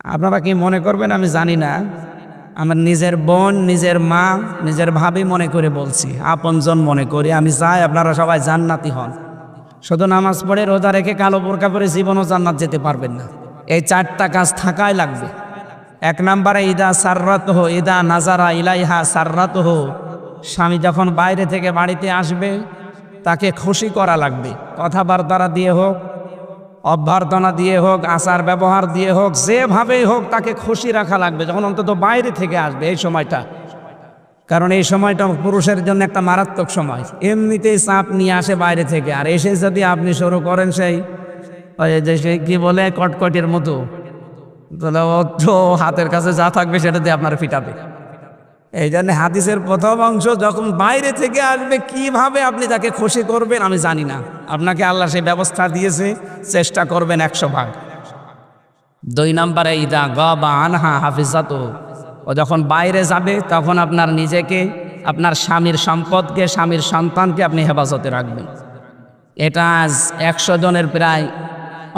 আপনারা কি মনে করবেন আমি জানি না। আমার নিজের বোন, নিজের মা, নিজের ভাবি মনে করে বলছি, আপনজন মনে করি। আমি চাই আপনারা সবাই জান্নাতি হন। শুধু নামাজ পড়ে রোজা রেখে কালো বোরকা পরে জীবনও জান্নাত যেতে পারবেন না। এই 4টা কাজ থাকাই লাগবে। 1 নম্বরে ইদা সাররাতহ ইদা নাজারা ইলাইহা সাররাতহ, স্বামী যখন বাইরে থেকে বাড়িতে আসবে তাকে খুশি করা লাগবে। কথাবার্তা দিয়ে হোক, অভ্যর্থনা দিয়ে হোক, আচার ব্যবহার দিয়ে হোক, যেভাবেই হোক তাকে খুশি রাখা লাগবে যখন অন্তত বাইরে থেকে আসবে এই সময়টা। কারণ এই সময়টা পুরুষের জন্য একটা মারাত্মক সময়। এমনিতেই চাপ নিয়ে আসে বাইরে থেকে, আর এসে যদি আপনি শুরু করেন সেই কি বলে কটকটির মতো, তাহলে ও তো হাতের কাছে যা থাকবে সেটা দিয়ে আপনার ফিটাবে। এই জন্য হাদিসের প্রথম অংশ, যখন বাইরে থেকে আসবে কিভাবে আপনি তাকে খুশি করবেন আমি জানি না, আপনাকে আল্লাহ সেই ব্যবস্থা দিয়েছে, চেষ্টা করবেন 100 ভাগ। 2 নম্বরে ইদা গাবা আনহা হাফিজাতু, ও যখন বাইরে যাবে তখন আপনার নিজেকে, আপনার স্বামীর সম্পদকে, স্বামীর সন্তানকে আপনি হেফাজতে রাখবেন। এটা আজ 100 জনের প্রায়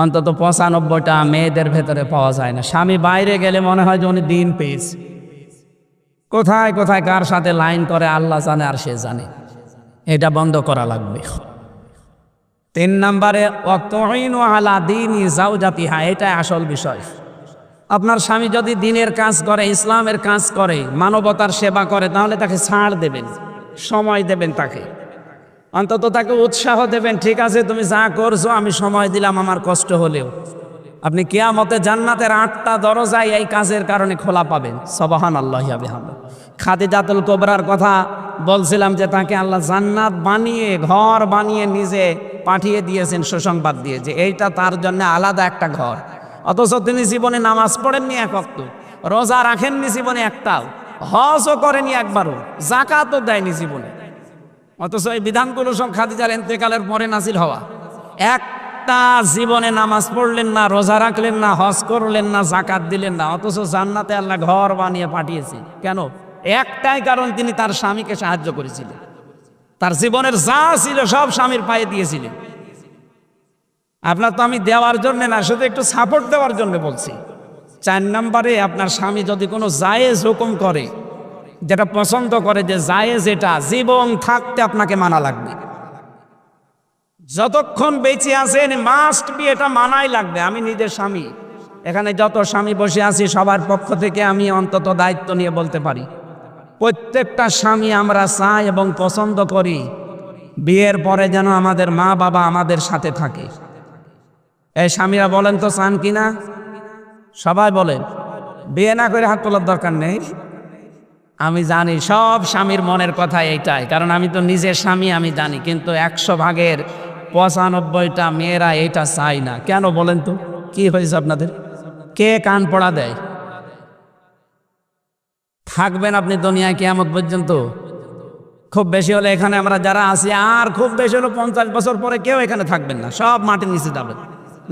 অন্তত 95টা মেয়েদের ভেতরে পাওয়া যায় না। স্বামী বাইরে গেলে মনে হয় যে উনি দিন পেয়েছে। কোথায় কোথায় কার সাথে লাইন করে আল্লাহ জানে আর সে জানে। এটা বন্ধ করা লাগবে। 3 নম্বরে ওয়াতুইনু আলা দীনি যাওজাতিহা, এটা আসল বিষয়। আপনার স্বামী যদি দ্বীনের কাজ করে, ইসলামের কাজ করে, মানবতার সেবা করে, তাহলে তাকে ছাড় দেবেন, সময় দেবেন, তাকে অন্তত তাকে উৎসাহ দেবেন। ঠিক আছে, তুমি যা করছো আমি সময় দিলাম, আমার কষ্ট হলেও। আপনি কিয়ামতে জান্নাতের 8টা দরজায় এই কাজের কারণে খোলা পাবেন। সুবহানাল্লাহি ওয়া বিহামদিহি। খাদিজাতুল কুবরার কথা বলছিলাম যে তাকে আল্লাহ জান্নাত বানিয়ে, ঘর বানিয়ে নিজে পাঠিয়ে দিয়েছেন সুসংবাদ দিয়ে, যে এইটা তার জন্য আলাদা একটা ঘর। অথচ তিনি জীবনে নামাজ পড়েননি 1 ওয়াক্ত, রোজা রাখেননি জীবনে একটাও, হজও করেনি একবারও, যাকাতও দেয়নি জীবনে। অথচ এই বিধানগুলো সব খাদিজার ইন্তেকালের পরে নাজিল হওয়া। একটা জীবনে নামাজ পড়লেন না, রোজা রাখলেন না, হজ করলেন না, যাকাত দিলেন না, অথচ জান্নাতে আল্লাহ ঘর বানিয়ে পাঠিয়েছে। কেন? একটাই কারণ, তিনি তার স্বামীকে সাহায্য করেছিলেন। তার জীবনের যা ছিল সব স্বামীর পায়ে দিয়েছিলেন। আপনার তো আমি দেওয়ার জন্য না, শুধু একটু সাপোর্ট দেওয়ার জন্য বলছি। 4 নম্বরে আপনার স্বামী যদি কোনো জায়েজ হুকুম করে, যেটা পছন্দ করে, যে জায়েজ, এটা জীবন থাকতে আপনাকে মানা লাগবে। যতক্ষণ বেঁচে আছেন মাস্ট বি, এটা মানাই লাগবে। আমি নিজের স্বামী, এখানে যত স্বামী বসে আছি সবার পক্ষ থেকে আমি অন্তত দায়িত্ব নিয়ে বলতে পারি, প্রত্যেকটা স্বামী আমরা চাই এবং পছন্দ করি বিয়ের পরে যেন আমাদের মা বাবা আমাদের সাথে থাকে। এই স্বামীরা বলেন তো চান কিনা? সবাই বলেন। বিয়ে না করে হাত তোলার দরকার নেই। আমি জানি সব স্বামীর মনের কথা এইটাই, কারণ আমি তো নিজের স্বামী, আমি জানি। কিন্তু 100 ভাগের 95টা মেয়েরা এইটা চাই না। কেন বলেন তো? কি হয়েছে আপনাদের? কে কান পড়া দেয়? থাকবেন আপনি দুনিয়ায় কিয়ামত পর্যন্ত? খুব বেশি হলে এখানে আমরা যারা আছি, আর খুব বেশি হলো 50 বছর পরে কেউ এখানে থাকবেন না, সব মাটির নিচে যাবেন।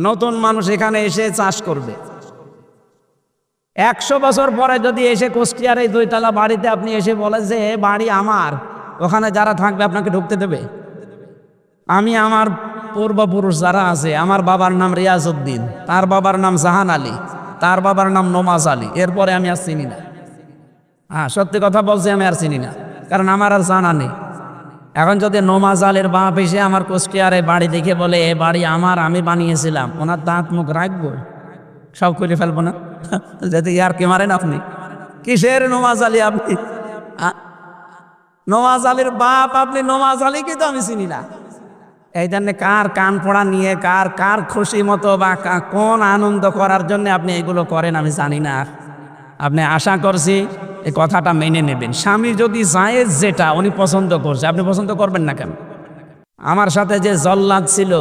নতুন মানুষ এখানে এসে চাষ করবে। 100 বছর পরে যদি এসে কুষ্টিয়ার এই 2 তলা বাড়িতে আপনি এসে বলেন যে বাড়ি আমার, ওখানে যারা থাকবে আপনাকে ঢুকতে দেবে? আমি আমার পূর্বপুরুষ যারা আছে, আমার বাবার নাম রিয়াজউদ্দিন, তার বাবার নাম জাহান আলী, তার বাবার নাম নমাজ আলী, এরপরে আমি আর চিনি না। হ্যাঁ, সত্যি কথা বলছি, আমি আর চিনি না, কারণ আমার আর জানা নেই। এখন যদি নমাজ আলীর বাপ এসে আমার কুষ্টিয়ার এই বাড়ি দেখে বলে এ বাড়ি আমার, আমি বানিয়েছিলাম, ওনার দাঁত মুখ রাখবো? সব করে ফেলবো না? যদি ইয়ার কে মারেন আপনি? কিসের নমাজ আলী আপনি? নমাজ আলীর বাপ আপনি, নমাজ আলীকে তো আমি চিনি না। এই জন্য কার কান পড়া নিয়ে, কার কার খুশি মতো বা কোন আনন্দ করার জন্য আপনি এগুলো করেন আমি জানি না। আপনি আশা করছি এই কথাটা মেনে নেবেন। স্বামী যদি জায়েজ যেটা উনি পছন্দ করছে, আপনি পছন্দ করবেন না কেন? আমার সাথে যে জল্লাদ ছিল,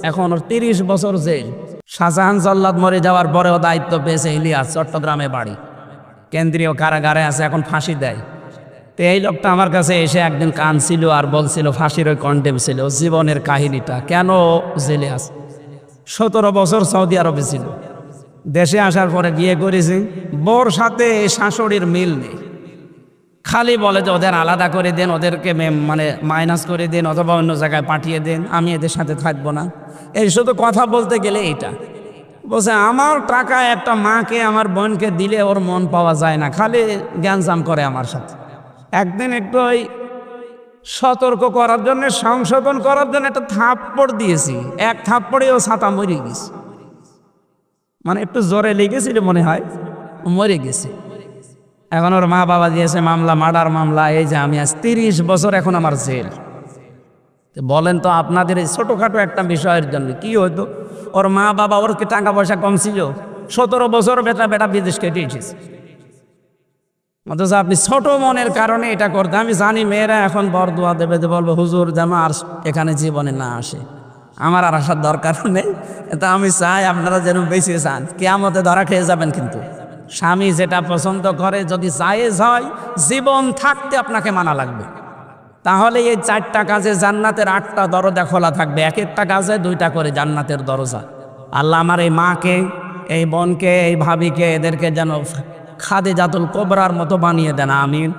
এখন 30 বছর জেল। শাহজাহান জল্লাদ মরে যাওয়ার পরেও দায়িত্ব পেয়েছে ইলিয়াস, চট্টগ্রামে বাড়ি, কেন্দ্রীয় কারাগারে আছে, এখন ফাঁসি দেয়। তো এই লোকটা আমার কাছে এসে একদিন কাঁদছিল আর বলছিল ফাঁসির ওই কন্ডেম ছিল, জীবনের কাহিনীটা, কেন জেলে আছে। 17 বছর সৌদি আরবে ছিল, দেশে আসার পরে বিয়ে করেছে, বোর সাথে শাশুড়ির মিল নেই। খালি বলে যে ওদের আলাদা করে দেন, ওদেরকে মানে মাইনাস করে দেন, অথবা অন্য জায়গায় পাঠিয়ে দেন, আমি এদের সাথে থাকবো না। এই শুধু কথা বলতে গেলে এইটা বলছে আমার টাকা একটা মাকে আমার বোনকে দিলে ওর মন পাওয়া যায় না, খালি জ্ঞানজাম করে আমার সাথে। একদিন একটু ওই সতর্ক করার জন্য, সংশোধন করার জন্য একটা থাপ্পড় দিয়েছি। এক থাপ্পড়ে ও ছাতা মরে গেছে, মানে একটু জোরে লেগেছিল মনে হয়, মরে গেছে। এখন ওর মা বাবা দিয়েছে মামলা, মার্ডার মামলা। এই যে আমি আজ 30 বছর এখন আমার জেল। বলেন তো আপনাদের এই ছোটোখাটো একটা বিষয়ের জন্য কি হতো? ওর মা বাবা, ওর কি টাকা পয়সা কম ছিল? 17 বছর বেটা বিদেশ কেটে এসেছে, অথচ আপনি ছোট মনের কারণে এটা করতে। আমি জানি মেয়েরা এখন বরদোয়া দেবে, যে বলবো হুজুর যেন আর এখানে জীবনে না আসে। আমার আর আসার দরকার নেই। তা আমি চাই আপনারা যেন বেঁচে চান, কিয়ামতে ধরা খেয়ে যাবেন। কিন্তু স্বামী যেটা পছন্দ করে যদি জায়েজ হয়, জীবন থাকতে আপনাকে মানা লাগবে। তাহলে এই 4টা কাজে জান্নাতের 8টা দরজা খোলা থাকবে, এক একটা কাজে 2টা করে জান্নাতের দরজা। আল্লাহ আমার এই মাকে, এই বোনকে, এই ভাবিকে, এদেরকে যেন খাদিজাতুল কুবরার মতো বানিয়ে দেন, আমিন।